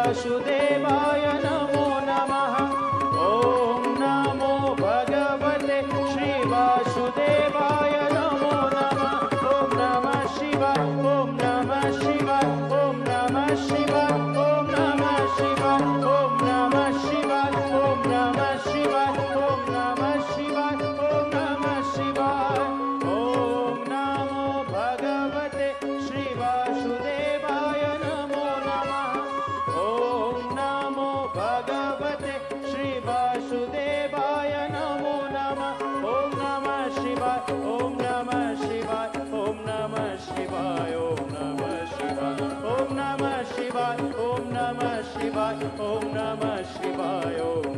वासुदेवाय नमो नमः। ॐ नमो भगवते श्री वासुदेवाय नमो नमः। ॐ नमः शिवाय, ॐ नमः शिवाय, ॐ नमः शिवाय, ॐ नमः शिवाय, ॐ नमः शिवाय, ॐ नमः शिवाय, ॐ नमः शिवाय, ॐ नमः शिवाय। ॐ नमो भगवते श्री वासुदेवाय नमो नमः। ॐ नमो भगवते श्री वासुदेवाय नमो नमः। ॐ नमः शिवाय, ॐ नमः शिवाय, ॐ नमः शिवाय, ॐ नमः शिवाय, ॐ नमः शिवाय, ॐ नमः शिवाय, ॐ नमः शिवाय, ॐ